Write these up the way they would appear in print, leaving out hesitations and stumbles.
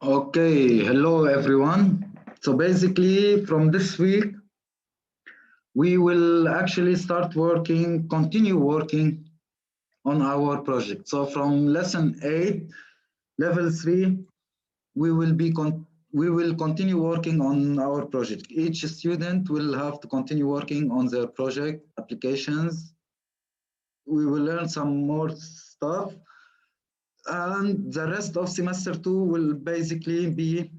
Okay, hello everyone. So basically, from this week, we will actually continue working on our project. So from lesson 8, level 3, we will continue working on our project. Each student will have to continue working on their project applications. We will learn some more stuff, and the rest of semester 2 will basically be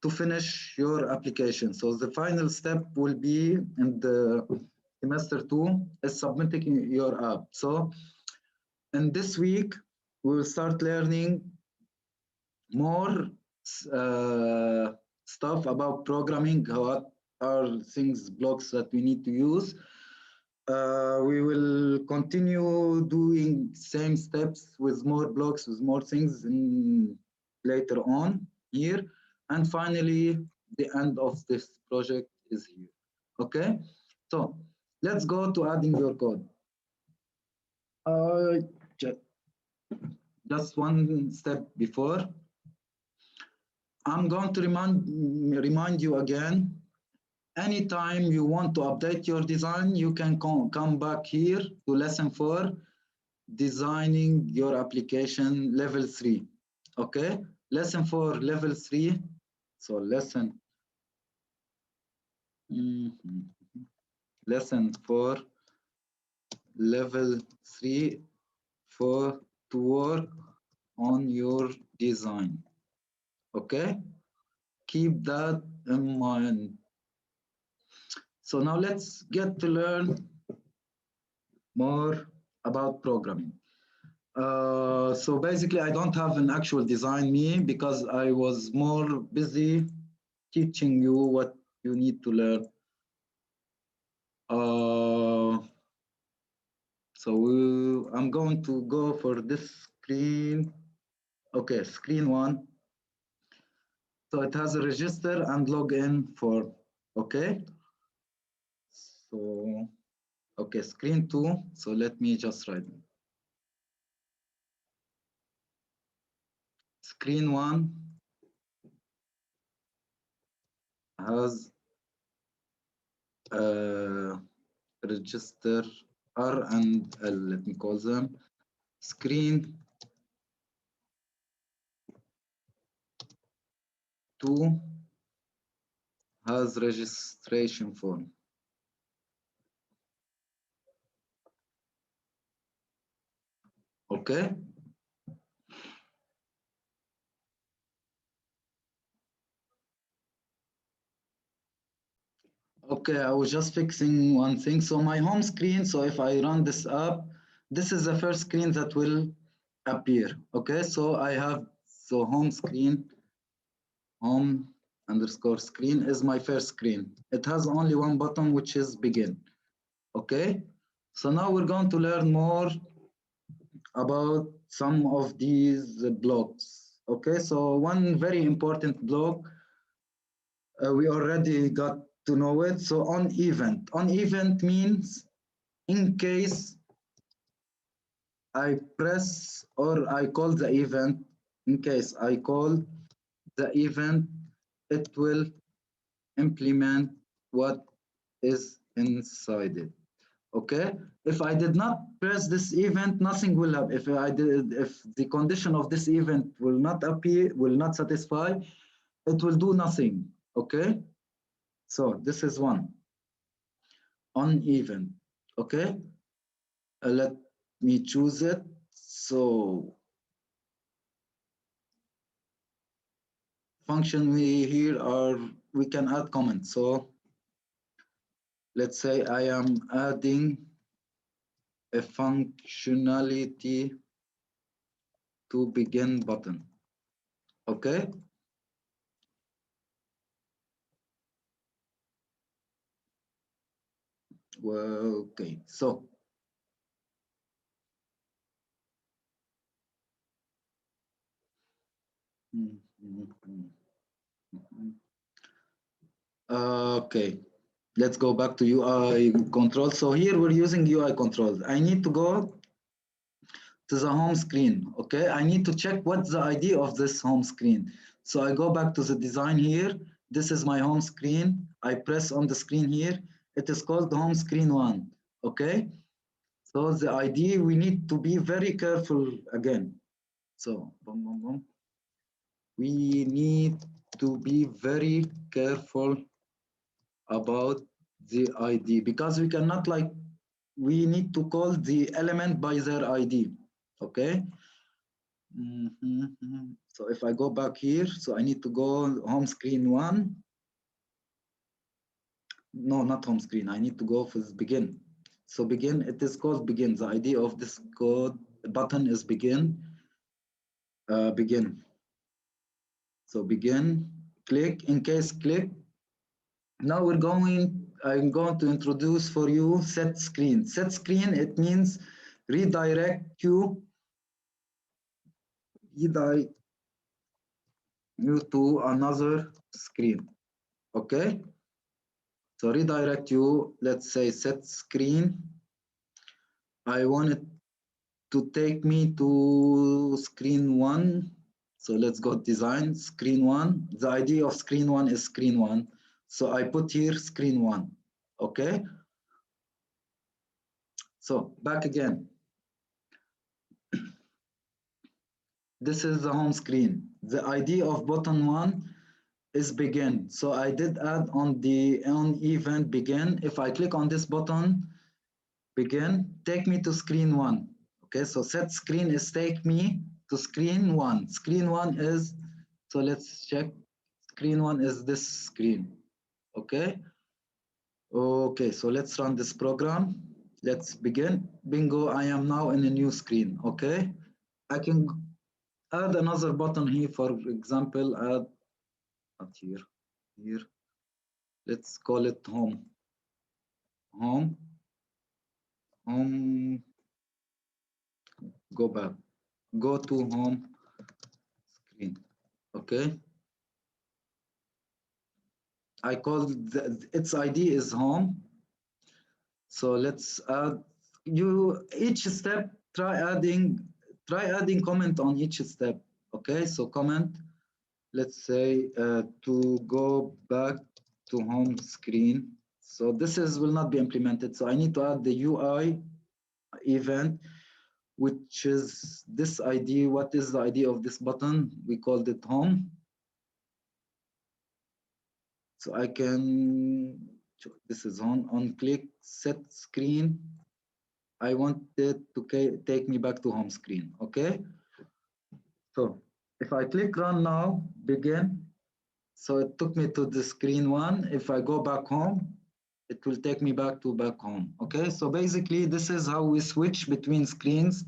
to finish your application. So the final step will be in the semester 2 is submitting your app. So in this week, we will start learning more stuff about programming, what are things, blocks that we need to use. We will continue doing same steps with more blocks, with more things later on here. And finally, the end of this project is here. Okay, so let's go to adding your code. Uh, just one step before, I'm going to remind you again. Anytime you want to update your design, you can come back here to lesson 4, designing your application level 3. Okay, lesson 4, level 3. So lesson 4, level 3 for to work on your design. Okay, keep that in mind. So now let's get to learn more about programming. So basically, I don't have an actual design me because I was more busy teaching you what you need to learn. I'm going to go for this screen. Okay, screen 1. So it has a register and login form. Okay. So, okay, screen 2. So let me just write it. Screen 1 has register R and L, let me call them. Screen 2 has registration form. Okay. Okay, I was just fixing one thing. So my home screen, so if I run this app, this is the first screen that will appear. Okay, so I have, so home screen, home underscore screen is my first screen. It has only one button, which is begin. Okay, so now we're going to learn more about some of these blocks. Okay, so one very important block, we already got to know it. So on event means in case I press or I call the event, in case I call the event, it will implement what is inside it. Okay, if I did not press this event, nothing will happen. If the condition of this event will not appear, will not satisfy, it will do nothing. Okay, so this is one on event. Okay, let me choose it. So function here are, we can add comments. So let's say I am adding a functionality to begin button. Okay. Well, okay, so okay, let's go back to UI control. So here we're using UI controls. I need to go to the home screen. Okay, I need to check what's the ID of this home screen. So I go back to the design here. This is my home screen. I press on the screen here. It is called home screen 1. Okay. So the ID, we need to be very careful again. So boom, boom, boom. We need to be very careful about the ID because we cannot like, we need to call the element by their ID. Okay. So if I go back here, so I need to go home screen 1. No, not home screen. I need to go for begin. So begin, it is called begin. The idea of this code button is begin. Begin. So begin, click, in case click. Now I'm going to introduce for you set screen. Set screen, it means redirect you to another screen. Okay. So redirect you, let's say set screen. I want it to take me to screen 1. So let's go design screen 1. The idea of screen 1 is screen 1. So I put here screen 1. Okay. So back again. This is the home screen. The idea of button 1 is begin. So I did add on the event begin. If I click on this button, begin, take me to screen 1. Okay, so set screen is take me to screen 1. Screen 1 is, so let's check. Screen 1 is this screen. Okay. Okay, so let's run this program. Let's begin. Bingo, I am now in a new screen. Okay. I can add another button here, for example, add, not here, here. Let's call it home. Home. Home. Go back. Go to home screen. Okay. I call its ID is home. So let's add you each step. Try adding comment on each step. Okay. So comment. Let's say to go back to home screen. So this is will not be implemented. So I need to add the UI event, which is this ID. What is the ID of this button? We called it home. So I can, this is on click set screen. I want it to take me back to home screen. Okay. So if I click run now, begin. So it took me to the screen 1. If I go back home, it will take me back home. Okay. So basically this is how we switch between screens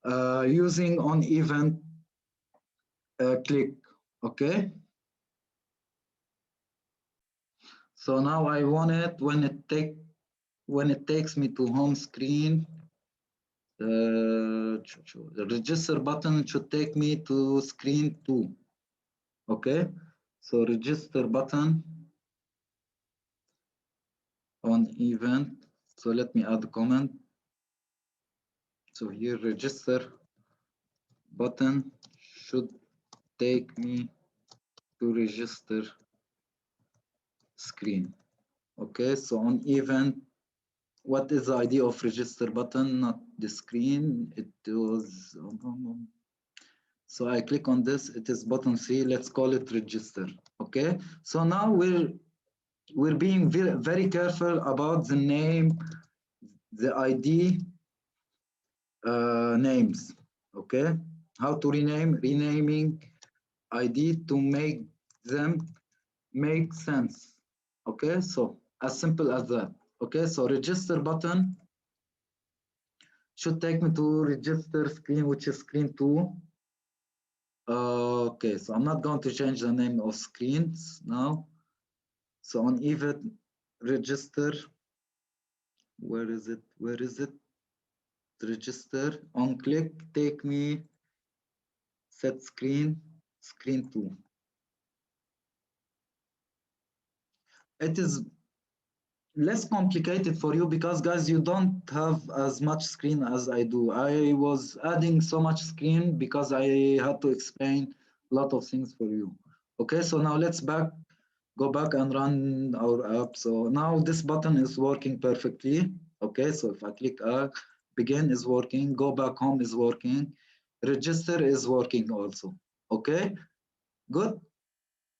using on event click. Okay. So now I want it when it takes me to home screen. The register button should take me to screen 2. Okay. So register button on event. So let me add a comment. So here register button should take me to register screen. Okay, so on event, what is the idea of register button? Not the screen. It was, so I click on this. It is button 3. Let's call it register. Okay, so now we're being very careful about the name, the ID names. Okay, how to renaming ID to make them make sense. Okay, so as simple as that. Okay, so register button should take me to register screen, which is screen 2. Okay, so I'm not going to change the name of screens now. So on event register, where is it? Where is it? Register on click, take me set screen 2. It is less complicated for you because guys, you don't have as much screen as I do. I was adding so much screen because I had to explain lot of things for you. Okay, so now let's go back and run our app. So now this button is working perfectly. Okay, so if I click begin is working, go back home is working, register is working also. Okay, good.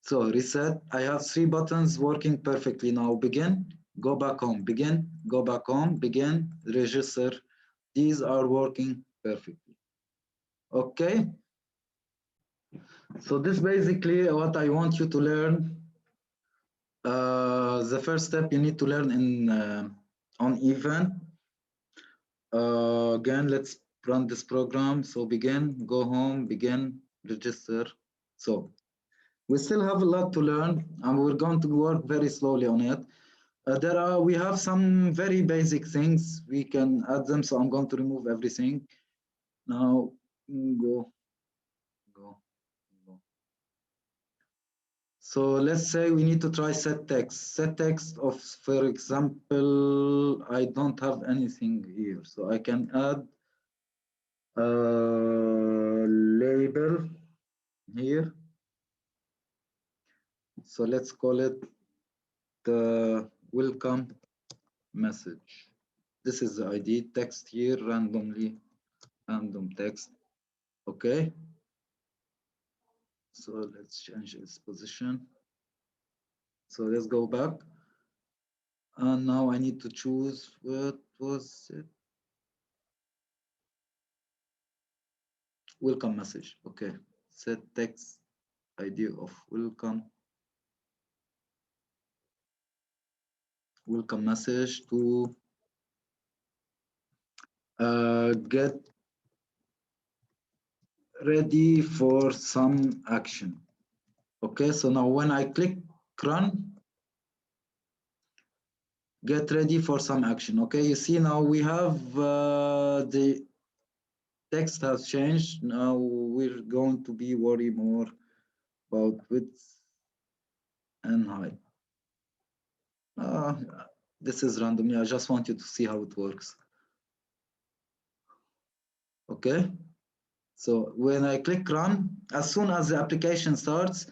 So reset, I have 3 buttons working perfectly now. Begin, go back home, begin, go back home, begin, register. These are working perfectly. Okay, so this basically what I want you to learn. The first step you need to learn in on event. Again, let's run this program. So begin, go home, begin, register. So we still have a lot to learn, and we're going to work very slowly on it. We have some very basic things we can add them. So I'm going to remove everything. Now go, go, go. So let's say we need to try set text. Set text of, for example, I don't have anything here. So I can add a label here. So let's call it the welcome message. This is the ID text here, randomly, random text. Okay. So let's change its position. So let's go back. And now I need to choose, what was it? Welcome message. Okay. Set text ID of welcome message to get ready for some action. Okay, so now when I click run, get ready for some action. Okay, you see now we have the text has changed. Now we're going to be worried more about width and height. This is randomly. I just want you to see how it works. Okay. So when I click run, as soon as the application starts,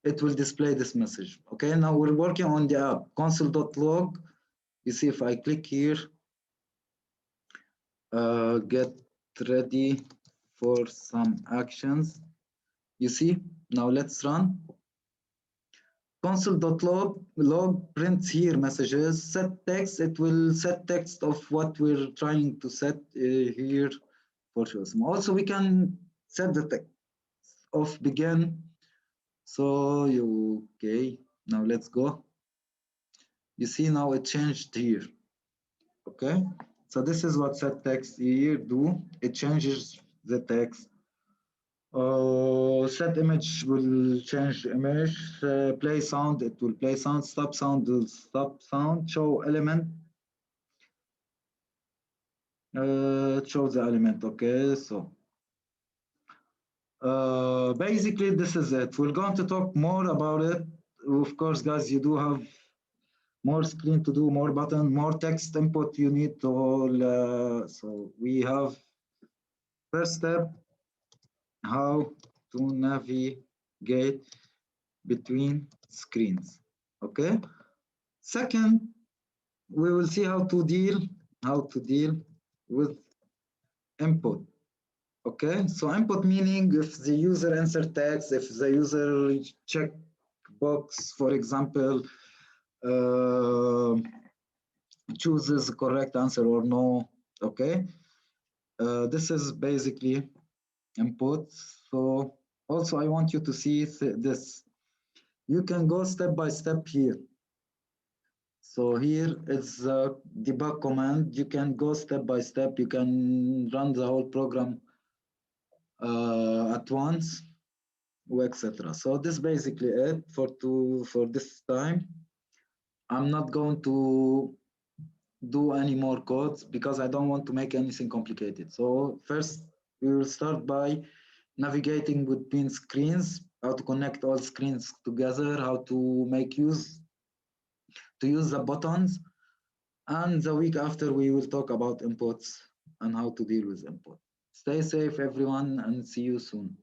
it will display this message. Okay, now we're working on the app, console.log. You see if I click here, get ready for some actions. You see, now let's run. Console.log prints here messages, set text, it will set text of what we're trying to set here for sure. Also, we can set the text of begin. So okay, now let's go. You see now it changed here. Okay, so this is what set text here do. It changes the text. Set image will change image. Play sound, it will play sound. Stop sound will stop sound. Show element. Show the element. Okay, so basically this is it. We're going to talk more about it. Of course, guys, you do have more screen to do, more button, more text input you need to all. So we have first step, how to navigate between screens. Okay. Second, we will see how to deal with input. Okay, so input meaning if the user insert text, if the user check box, for example, chooses the correct answer or no. Okay, this is basically input. So also I want you to see this. You can go step by step here. So here it's a debug command. You can go step by step. You can run the whole program at once, etc. So this is basically it for this time. I'm not going to do any more codes because I don't want to make anything complicated. So first we will start by navigating between screens, how to connect all screens together, how to use the buttons. And the week after, we will talk about inputs and how to deal with input. Stay safe, everyone, and see you soon.